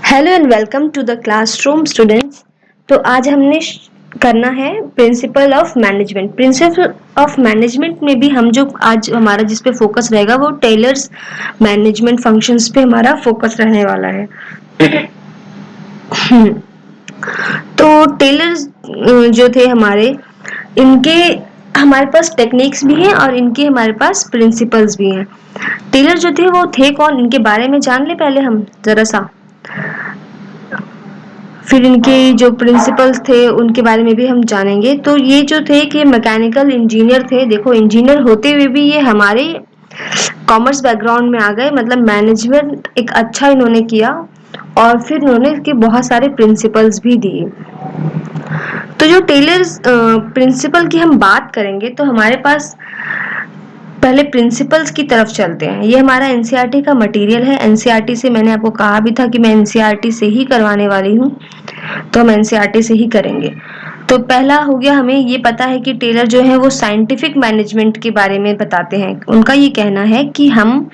Hello and welcome to the classroom students. तो आज हमने करना है principle of management. Principle of management में भी हम जो आज हमारा जिस पे फोकस रहेगा वो टेलर्स मैनेजमेंट फंक्शंस पे हमारा फोकस रहने वाला है। तो टेलर्स जो थे इनके हमारे पास टेक्निक्स भी हैं और इनके हमारे पास प्रिंसिपल्स भी हैं। टेलर जो थे वो थे कौन, इनके बारे में जान ले पहले हम जरा सा, फिर इनके जो प्रिंसिपल्स थे उनके बारे में भी हम जानेंगे। तो ये जो थे कि मैकेनिकल इंजीनियर थे। देखो, इंजीनियर होते हुए भी ये हमारे कॉमर्स बैकग्राउंड में आ गए, मतलब मैनेजमेंट एक अच्छा इन्होंने किया और फिर इन्होंने इसके बहुत सारे प्रिंसिपल्स भी दिए। तो जो टेलर्स प्रिंसिपल की हम बात करेंगे तो हमारे पास पहले प्रिंसिपल्स की तरफ चलते हैं। ये हमारा एनसीईआरटी का मटेरियल है। एनसीईआरटी से मैंने आपको कहा भी था कि मैं एनसीईआरटी से ही करवाने वाली हूँ, तो हम एनसीईआरटी से ही करेंगे। तो पहला हो गया, हमें ये पता है कि टेलर जो है वो साइंटिफिक मैनेजमेंट के बारे में बताते हैं। उनका ये कहना है कि हम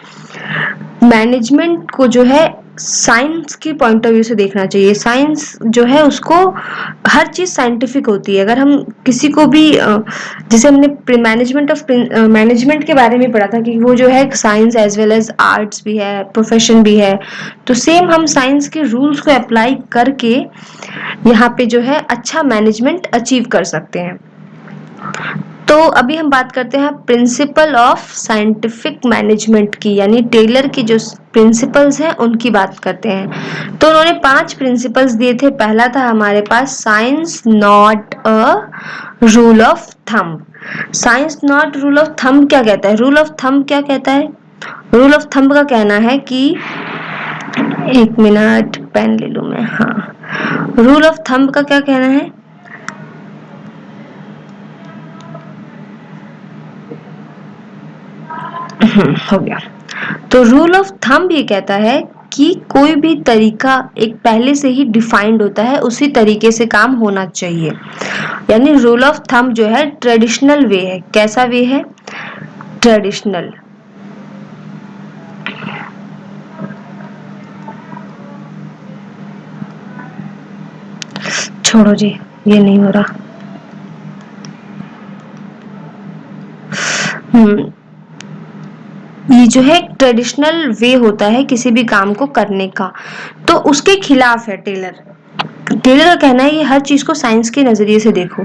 मैनेजमेंट को जो है साइंस की पॉइंट ऑफ व्यू से देखना चाहिए। साइंस जो है उसको हर चीज साइंटिफिक होती है। अगर हम किसी को भी जैसे हमने मैनेजमेंट के बारे में पढ़ा था कि वो जो है science as well as arts भी है, प्रोफेशन भी है। तो सेम हम साइंस के रूल्स को अप्लाई करके यहाँ पे जो है अच्छा मैनेजमेंट अचीव कर सकते हैं। तो अभी हम बात करते हैं प्रिंसिपल ऑफ साइंटिफिक मैनेजमेंट की, यानी टेलर की जो प्रिंसिपल्स हैं उनकी बात करते हैं। तो उन्होंने 5 प्रिंसिपल्स दिए थे। पहला था हमारे पास science not a rule of thumb. Science not rule of thumb क्या कहता है? रूल ऑफ थंब क्या कहता है? रूल ऑफ थंब का कहना है कि, एक मिनट पेन ले लूं मैं। हाँ, रूल ऑफ थंब का क्या कहना है? हो गया। तो रूल ऑफ थंब ये कहता है कि कोई भी तरीका एक पहले से ही डिफाइंड होता है, उसी तरीके से काम होना चाहिए। यानी रूल ऑफ थंब जो है ट्रेडिशनल वे है। कैसा वे है? ट्रेडिशनल। छोड़ो जी, ये नहीं हो रहा। ये जो है ट्रेडिशनल वे होता है किसी भी काम को करने का, तो उसके खिलाफ है टेलर। टेलर का कहना है ये हर चीज को साइंस के नजरिए से देखो,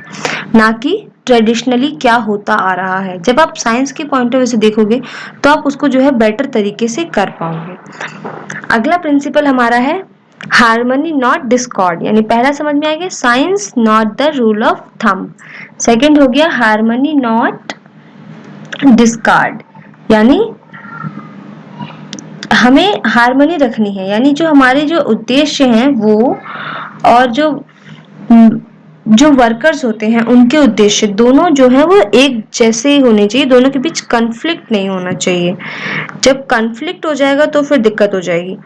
ना कि ट्रेडिशनली क्या होता आ रहा है। जब आप साइंस के पॉइंट ऑफ व्यू से देखोगे तो आप उसको जो है बेटर तरीके से कर पाओगे। अगला प्रिंसिपल हमारा है हार्मनी नॉट डिस्कॉर्ड। यानी पहला समझ में आ गया, science not the rule of thumb. Second हो गया हार्मनी नॉट डिस्कार्ड, यानी हमें हार्मनी रखनी है। यानी जो हमारे जो उद्देश्य हैं वो और जो वर्कर्स होते हैं उनके उद्देश्य दोनों जो है वो एक जैसे ही होने चाहिए। दोनों के बीच कॉन्फ्लिक्ट नहीं होना चाहिए। जब कॉन्फ्लिक्ट हो जाएगा तो फिर दिक्कत हो जाएगी।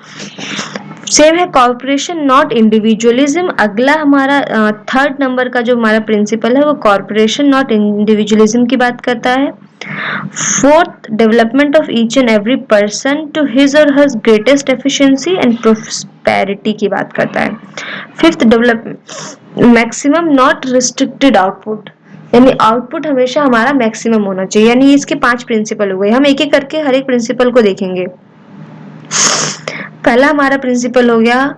सेम है कॉर्पोरेशन नॉट इंडिविजुअलिज्म। अगला हमारा थर्ड नंबर का जो हमारा प्रिंसिपल है वो कॉर्पोरेशन नॉट इंडिविजुअलिज्म की बात करता है। Fourth, development of each and every person to his और her greatest efficiency and prosperity की बात करता है। Fifth, development maximum not restricted output, यानी आउटपुट हमेशा हमारा मैक्सिमम होना चाहिए। यानी इसके 5 प्रिंसिपल हुए। हम एक एक करके हर एक प्रिंसिपल को देखेंगे। पहला हमारा प्रिंसिपल हो गया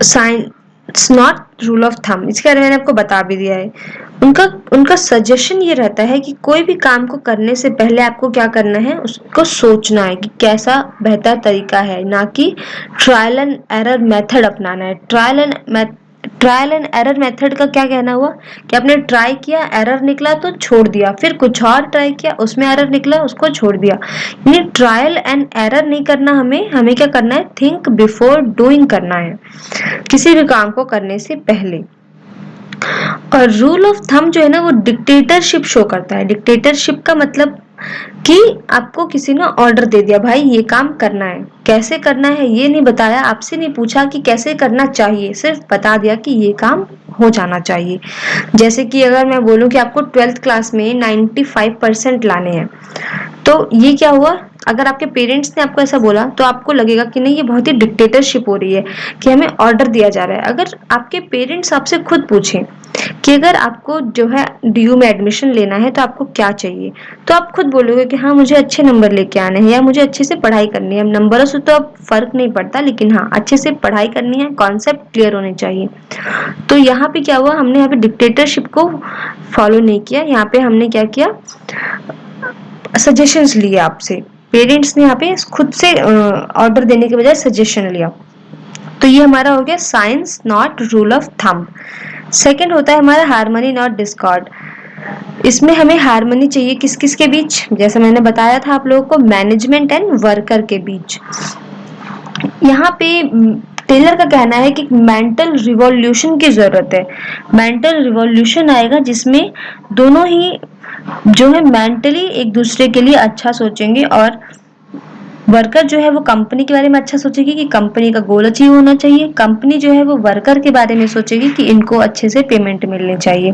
science not rule of thumb. इसके बारे में मैंने आपको बता भी दिया है। उनका सजेशन ये रहता है कि कोई भी काम को करने से पहले आपको क्या करना है, उसको सोचना है कि कैसा बेहतर तरीका है, ना कि ट्रायल एंड एरर मेथड अपनाना है। ट्रायल एंड एरर मेथड का क्या कहना हुआ कि आपने ट्राई किया, एरर निकला तो छोड़ दिया, फिर कुछ और ट्राई किया, उसमें एरर निकला, उसको छोड़ दिया। यानी ट्रायल एंड एरर नहीं करना। हमें क्या करना है, थिंक बिफोर डूइंग करना है किसी भी काम को करने से पहले। और रूल ऑफ थंब जो है ना वो डिक्टेटरशिप शो करता है। डिक्टेटरशिप का मतलब कि आपको किसी ने ऑर्डर दे दिया, भाई ये काम करना है, कैसे करना है ये नहीं बताया, आपसे नहीं पूछा कि कैसे करना चाहिए, सिर्फ बता दिया कि ये काम हो जाना चाहिए। जैसे कि अगर मैं बोलूं कि आपको 12th क्लास में 95% लाने हैं, तो ये क्या हुआ, अगर आपके पेरेंट्स ने आपको ऐसा बोला तो आपको लगेगा कि नहीं, ये बहुत ही डिक्टेटरशिप हो रही है कि हमें ऑर्डर दिया जा रहा है। अगर आपके पेरेंट्स आपसे खुद पूछें कि अगर आपको जो है डीयू में एडमिशन लेना है तो आपको क्या चाहिए, तो आप खुद बोलोगे कि हाँ मुझे अच्छे नंबर लेके आने हैं या मुझे अच्छे से पढ़ाई करनी है। अब नंबरों से तो अब फर्क नहीं पड़ता, लेकिन हाँ अच्छे से पढ़ाई करनी है, कॉन्सेप्ट क्लियर होने चाहिए। तो यहाँ पे क्या हुआ, हमने यहाँ पे डिक्टेटरशिप को फॉलो नहीं किया, यहाँ पे हमने क्या किया, सजेशंस लिए आपसे। पेरेंट्स ने यहाँ पे खुद से ऑर्डर देने के बजाय सजेशन लिया। तो ये हमारा हो गया science not rule of thumb. Second होता है हमारा हार्मनी नॉट डिस्कॉर्ड। इसमें हमें हार्मनी चाहिए किस किस के बीच, जैसे मैंने बताया था आप लोगों को, मैनेजमेंट एंड वर्कर के बीच। यहाँ पे टेलर का कहना है कि मेंटल रिवॉल्यूशन की जरूरत है। मेंटल रिवॉल्यूशन आएगा जिसमें दोनों ही जो है मेंटली एक दूसरे के लिए अच्छा सोचेंगे, और वर्कर जो है वो कंपनी के बारे में अच्छा सोचेगी कि कंपनी का गोल अचीव होना चाहिए, कंपनी जो है वो वर्कर के बारे में सोचेगी कि इनको अच्छे से पेमेंट मिलनी चाहिए।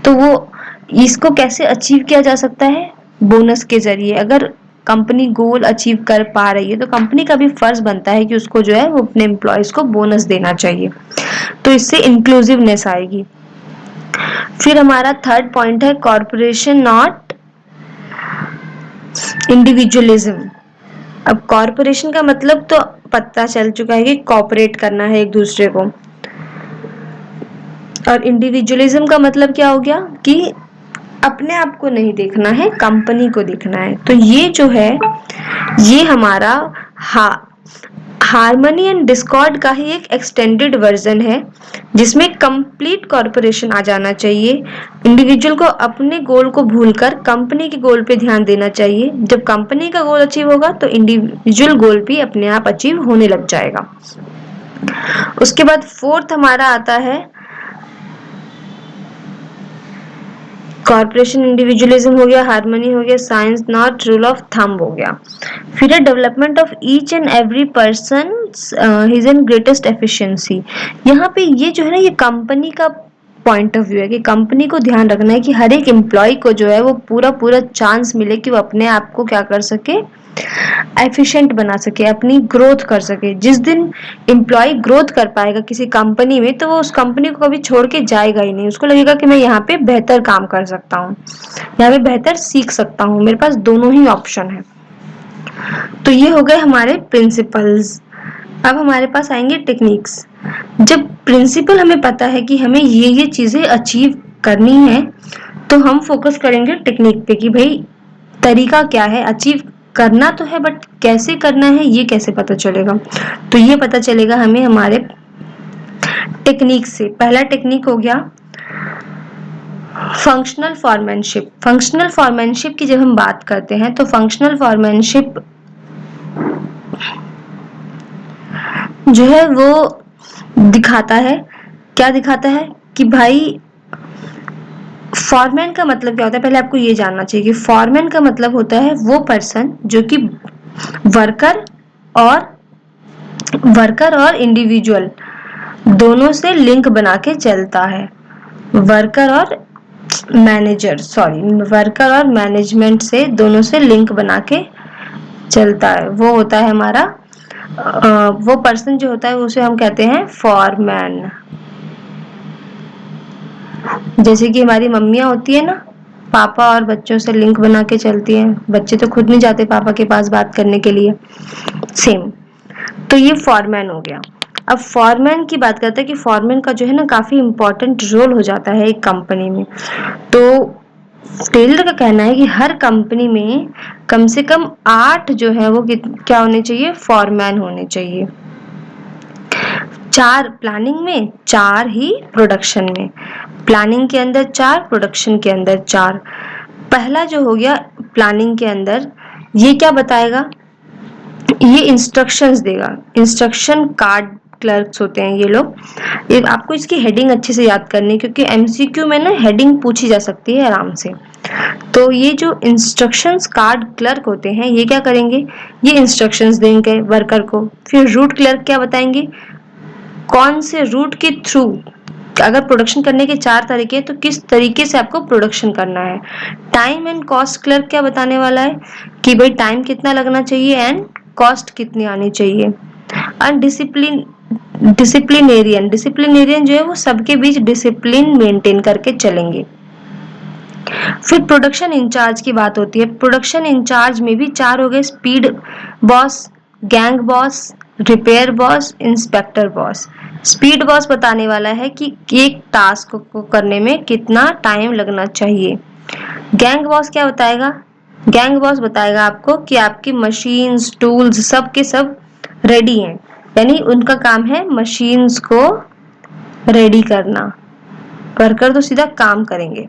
तो वो इसको कैसे अचीव किया जा सकता है, बोनस के जरिए। अगर कंपनी गोल अचीव कर पा रही है तो कंपनी का भी फर्ज बनता है कि उसको जो है वो अपने एम्प्लॉयज को बोनस देना चाहिए। तो इससे इंक्लूसिवनेस आएगी। फिर हमारा थर्ड पॉइंट है कॉर्पोरेशन नॉट इंडिविजुअलिज्म। अब कॉर्पोरेशन का मतलब तो पता चल चुका है कि कॉपरेट करना है एक दूसरे को, और इंडिविजुअलिज्म का मतलब क्या हो गया कि अपने आप को नहीं देखना है, कंपनी को देखना है। तो ये जो है ये हमारा हार्मनी एंड डिस्कॉर्ड का ही एक एक्सटेंडेड वर्जन है, जिसमें कंप्लीट कॉर्पोरेशन आ जाना चाहिए। इंडिविजुअल को अपने गोल को भूलकर कंपनी के गोल पे ध्यान देना चाहिए। जब कंपनी का गोल अचीव होगा तो इंडिविजुअल गोल भी अपने आप अचीव होने लग जाएगा। उसके बाद फोर्थ हमारा आता है कॉर्पोरेशन इंडिविजुअलिज्म हो गया, हार्मनी हो गया, science not rule of thumb हो गया। फिर है development of each and every person his and greatest efficiency. यहाँ पे ये जो है ना, ये कंपनी का पॉइंट ऑफ व्यू है कि कंपनी को ध्यान रखना है कि हर एक एम्प्लॉय को जो है वो पूरा पूरा चांस मिले कि वो अपने आप को क्या कर सके, एफिशिएंट बना सके, अपनी ग्रोथ कर सके। जिस दिन एम्प्लॉय ग्रोथ कर पाएगा किसी कंपनी में तो वो उस कंपनी को कभी छोड़ के जाएगा ही नहीं। उसको लगेगा कि मैं यहाँ पे बेहतर काम कर सकता हूँ, यहाँ पे बेहतर सीख सकता हूँ, मेरे पास दोनों ही ऑप्शन है। तो ये हो गए हमारे प्रिंसिपल्स। अब हमारे पास आएंगे टेक्निक्स। जब प्रिंसिपल हमें पता है कि हमें ये चीजें अचीव करनी है तो हम फोकस करेंगे टेक्निक पे कि भाई तरीका क्या है, अचीव करना तो है बट कैसे करना है ये कैसे पता चलेगा। तो ये पता चलेगा हमें हमारे टेक्निक से। पहला टेक्निक हो गया फंक्शनल फॉरमैनशिप। फंक्शनल फॉरमैनशिप की जब हम बात करते हैं तो फंक्शनल फॉरमैनशिप जो है वो दिखाता है, क्या दिखाता है कि भाई फॉरमैन का मतलब क्या होता है। पहले आपको ये जानना चाहिए कि फॉरमैन का मतलब होता है वो पर्सन जो कि वर्कर और इंडिविजुअल दोनों से लिंक बना के चलता है। वर्कर और मैनेजमेंट से दोनों से लिंक बना के चलता है, वो होता है हमारा वो पर्सन जो होता है उसे हम कहते हैं फॉरमैन। जैसे कि हमारी मम्मियाँ होती है ना, पापा और बच्चों से लिंक बना के चलती हैं, बच्चे तो खुद नहीं जाते पापा के पास बात करने के लिए, सेम। तो ये फॉरमैन हो गया। अब फॉरमैन की बात करते हैं कि फॉरमैन का जो है ना काफी इंपॉर्टेंट रोल हो जाता है एक कंपनी में। तो टेलर का कहना है कि हर कंपनी में कम से कम 8 जो है वो क्या होने चाहिए, फॉरमैन होने चाहिए। 4 प्लानिंग में, 4 ही प्रोडक्शन में। प्लानिंग के अंदर 4, प्रोडक्शन के अंदर 4। पहला जो हो गया प्लानिंग के अंदर, ये क्या बताएगा, ये इंस्ट्रक्शंस देगा। इंस्ट्रक्शन कार्ड क्लर्क्स होते हैं ये लोग। आपको इसकी हेडिंग अच्छे से याद करनी है क्योंकि एमसीक्यू में ना हेडिंग पूछी जा सकती है आराम से। तो ये जो इंस्ट्रक्शंस कार्ड क्लर्क होते हैं ये क्या करेंगे, ये इंस्ट्रक्शंस देंगे वर्कर को। फिर रूट क्लर्क क्या बताएंगे, कौन से रूट के थ्रू अगर प्रोडक्शन करने के 4 तरीके हैं तो किस तरीके से आपको प्रोडक्शन करना है। टाइम एंड कॉस्ट क्लर्क क्या बताने वाला है कि भाई टाइम कितना लगना चाहिए एंड कॉस्ट कितनी आनी चाहिए। डिसिप्लिनेरियन जो है वो सबके बीच डिसिप्लिन मेंटेन करके चलेंगे। फिर प्रोडक्शन इंचार्ज की बात होती है। प्रोडक्शन इंचार्ज में भी 4 हो गए, speed boss, gang boss, repair boss, inspector boss. Speed boss बताने वाला है कि एक टास्क को करने में कितना टाइम लगना चाहिए। गैंग बॉस क्या बताएगा? गैंग बॉस बताएगा आपको कि आपकी मशीन्स, टूल्स सब के सब रेडी हैं, यानी उनका काम है मशीन्स को रेडी करना। वर्कर तो सीधा काम करेंगे।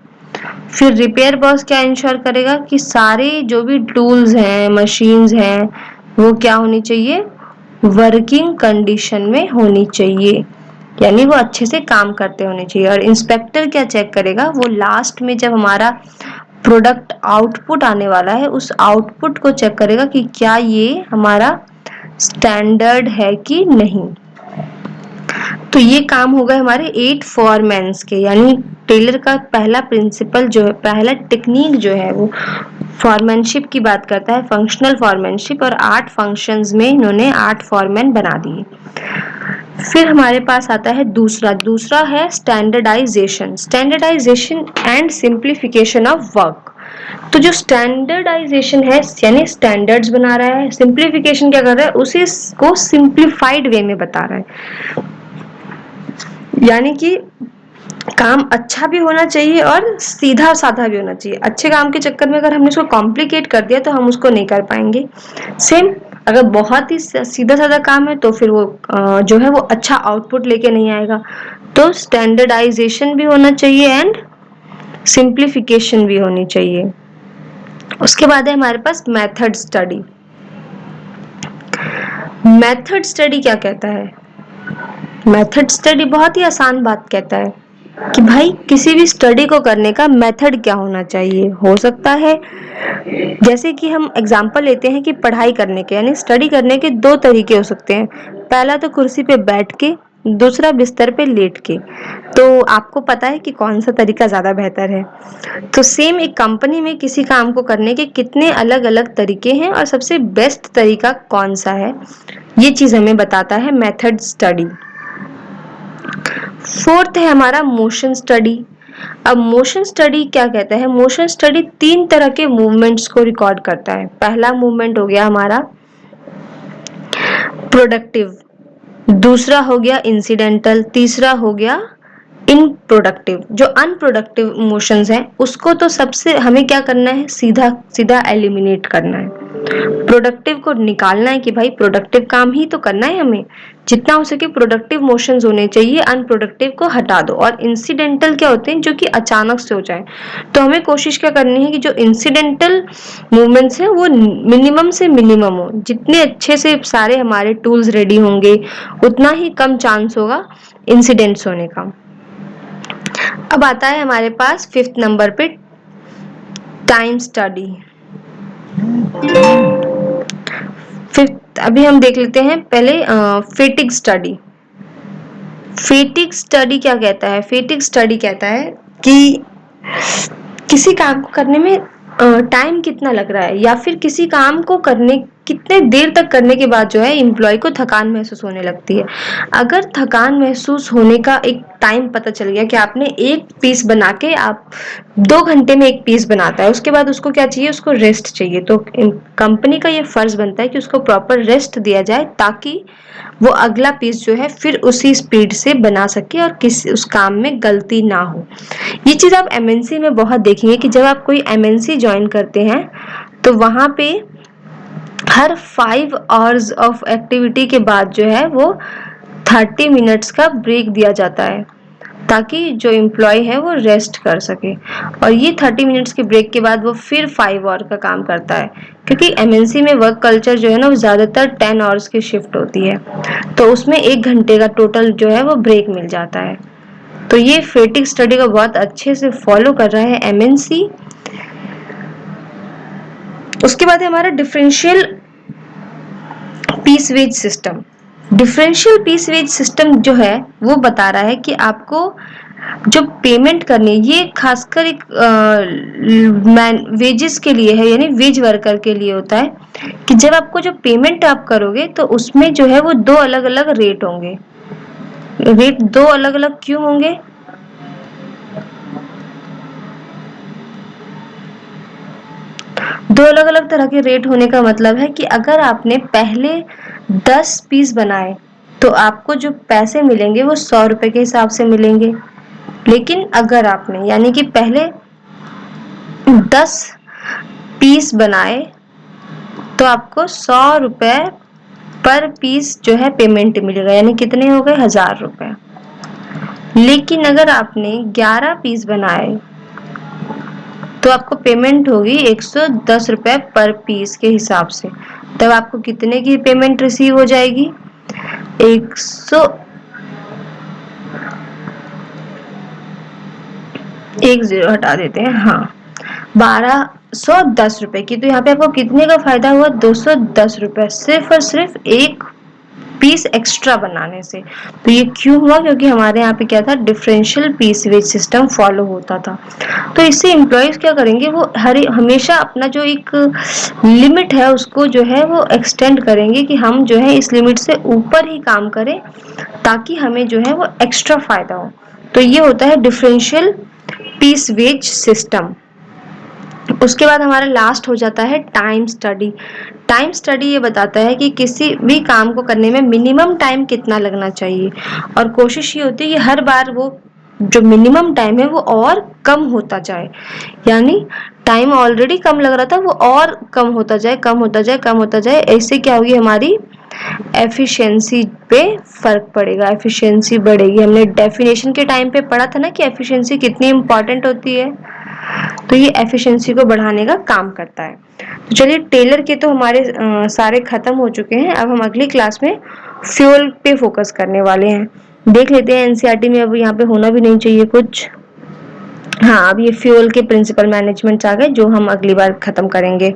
फिर रिपेयर बॉस क्या इंश्योर करेगा कि सारे जो भी टूल्स हैं, मशीन्स हैं, वो क्या होनी चाहिए? वर्किंग कंडीशन में होनी चाहिए, यानी वो अच्छे से काम करते होने चाहिए। और इंस्पेक्टर क्या चेक करेगा? वो लास्ट में जब हमारा प्रोडक्ट आउटपुट आने वाला है उस आउटपुट को चेक करेगा कि क्या ये हमारा स्टैंडर्ड है कि नहीं। तो ये काम होगा हमारे 8 फॉरमैन्स के, यानी टेलर का पहला प्रिंसिपल जो है, पहला टेक्निक जो है वो फॉरमैनशिप की बात करता है, फंक्शनल फॉरमैनशिप। और 8 फंक्शंस में इन्होंने 8 फॉरमैन बना दिए। फिर हमारे पास आता है दूसरा है standardisation and simplification of work. तो जो स्टैंडर्डाइजेशन है यानी स्टैंडर्ड्स बना रहा है, सिंप्लीफिकेशन क्या कर रहा है? उसी को सिंप्लीफाइड वे में बता रहा है, यानी कि काम अच्छा भी होना चाहिए और सीधा साधा भी होना चाहिए। अच्छे काम के चक्कर में अगर हमने उसको कॉम्प्लिकेट कर दिया तो हम उसको नहीं कर पाएंगे। सेम अगर बहुत ही सीधा साधा काम है तो फिर वो जो है वो अच्छा आउटपुट लेके नहीं आएगा। तो स्टैंडर्डाइजेशन भी होना चाहिए एंड सिंप्लीफिकेशन भी होनी चाहिए। उसके बाद है हमारे पास मेथड स्टडी। मेथड स्टडी क्या कहता है? मेथड स्टडी बहुत ही आसान बात कहता है कि भाई किसी भी स्टडी को करने का मेथड क्या होना चाहिए। हो सकता है जैसे कि हम एग्जांपल लेते हैं कि पढ़ाई करने के, यानी स्टडी करने के 2 तरीके हो सकते हैं। पहला तो कुर्सी पे बैठ के, दूसरा बिस्तर पे लेट के। तो आपको पता है कि कौन सा तरीका ज़्यादा बेहतर है। तो सेम एक कंपनी में किसी काम को करने के कितने अलग अलग तरीके हैं और सबसे बेस्ट तरीका कौन सा है, ये चीज़ हमें बताता है मेथड स्टडी। फोर्थ है हमारा मोशन स्टडी। अब मोशन स्टडी क्या कहता है? मोशन स्टडी 3 तरह के मूवमेंट्स को रिकॉर्ड करता है। पहला मूवमेंट हो गया हमारा प्रोडक्टिव, दूसरा हो गया इंसिडेंटल, तीसरा हो गया इनप्रोडक्टिव। जो अनप्रोडक्टिव मोशंस हैं उसको तो सबसे हमें क्या करना है? सीधा सीधा एलिमिनेट करना है। प्रोडक्टिव को निकालना है कि भाई प्रोडक्टिव काम ही तो करना है हमें, जितना हो सके प्रोडक्टिव मोशंस होने चाहिए, अनप्रोडक्टिव को हटा दो। और इंसिडेंटल क्या होते हैं? जो कि अचानक से हो जाए। तो हमें कोशिश क्या करनी है कि जो इंसिडेंटल मूवमेंट्स हैं वो मिनिमम से मिनिमम हो। जितने अच्छे से सारे हमारे टूल्स रेडी होंगे उतना ही कम चांस होगा इंसिडेंट्स होने का। अब आता है हमारे पास 5th नंबर पे टाइम स्टडी। फिफ्थ अभी हम देख लेते हैं पहले फेटिग स्टडी। फेटिग स्टडी क्या कहता है? फेटिग स्टडी कहता है कि किसी काम को करने में टाइम कितना लग रहा है, या फिर किसी काम को करने कितने देर तक करने के बाद जो है एम्प्लॉय को थकान महसूस होने लगती है। अगर थकान महसूस होने का एक टाइम पता चल गया कि आपने एक पीस बना के आप 2 घंटे में एक पीस बनाता है, उसके बाद उसको क्या चाहिए? उसको रेस्ट चाहिए। तो कंपनी का ये फर्ज बनता है कि उसको प्रॉपर रेस्ट दिया जाए ताकि वो अगला पीस जो है फिर उसी स्पीड से बना सके और किसी उस काम में गलती ना हो। ये चीज़ आप एमएनसी में बहुत देखेंगे कि जब आप कोई एमएनसी ज्वाइन करते हैं तो वहाँ पे हर 5 आवर्स ऑफ एक्टिविटी के बाद जो है वो 30 मिनट्स का ब्रेक दिया जाता है ताकि जो एम्प्लॉय है वो रेस्ट कर सके। और ये 30 मिनट्स के ब्रेक के बाद वो फिर 5 आवर का काम करता है, क्योंकि एमएनसी में वर्क कल्चर जो है ना वो ज़्यादातर 10 आवर्स की शिफ्ट होती है, तो उसमें 1 घंटे का टोटल जो है वो ब्रेक मिल जाता है। तो ये फेटिग स्टडी को बहुत अच्छे से फॉलो कर रहा है एमएनसी। उसके बाद है हमारा differential piece wage system. Differential piece wage system जो है वो बता रहा है कि आपको जो पेमेंट करनी है ये खासकर एक वेजेस के लिए है, यानी वेज वर्कर के लिए होता है कि जब आपको जो पेमेंट आप करोगे तो उसमें जो है वो दो अलग अलग रेट होंगे। रेट दो अलग अलग क्यों होंगे? दो अलग अलग तरह के रेट होने का मतलब है कि अगर आपने पहले 10 पीस बनाए तो आपको जो पैसे मिलेंगे वो 100 रुपए के हिसाब से मिलेंगे। लेकिन अगर आपने यानी कि पहले 10 पीस बनाए तो आपको 100 रुपए पर पीस जो है पेमेंट मिलेगा, यानी कितने हो गए? 1000 रुपए। लेकिन अगर आपने 11 पीस बनाए तो आपको पेमेंट होगी 110 रुपए पर पीस के हिसाब से। तब आपको कितने की पेमेंट रिसीव हो जाएगी? 10 हटा देते हैं, हाँ, 1210 रुपए की। तो यहाँ पे आपको कितने का फायदा हुआ? 210 रुपए, सिर्फ और सिर्फ एक पीस एक्स्ट्रा बनाने से। तो ये क्यों हुआ? क्योंकि हमारे यहाँ पे क्या था, differential piece wage system follow होता था। तो इससे एम्प्लॉयज क्या करेंगे, वो हमेशा अपना जो एक लिमिट है उसको जो है वो एक्सटेंड करेंगे कि हम जो है इस लिमिट से ऊपर ही काम करें ताकि हमें जो है वो एक्स्ट्रा फायदा हो। तो ये होता है डिफरेंशियल पीस वेज सिस्टम। उसके बाद हमारा लास्ट हो जाता है टाइम स्टडी। टाइम स्टडी ये बताता है कि किसी भी काम को करने में मिनिमम टाइम कितना लगना चाहिए, और कोशिश ये होती है कि हर बार वो जो मिनिमम टाइम है वो और कम होता जाए। यानी टाइम ऑलरेडी कम लग रहा था वो और कम होता जाए, कम होता जाए, कम होता जाए। ऐसे क्या होगी, हमारी एफिशिएंसी पे फर्क पड़ेगा, एफिशिएंसी बढ़ेगी। हमने डेफिनेशन के टाइम पे पढ़ा था ना कि एफिशिएंसी कितनी इंपॉर्टेंट होती है, तो ये एफिशिएंसी को बढ़ाने का काम करता है। तो चलिए, टेलर के तो हमारे सारे खत्म हो चुके हैं। अब हम अगली क्लास में फ्यूल पे फोकस करने वाले हैं। देख लेते हैं एनसीईआरटी में, अब यहाँ पे होना भी नहीं चाहिए कुछ। हाँ, अब ये फ्यूल के प्रिंसिपल मैनेजमेंट आ गए जो हम अगली बार खत्म करेंगे।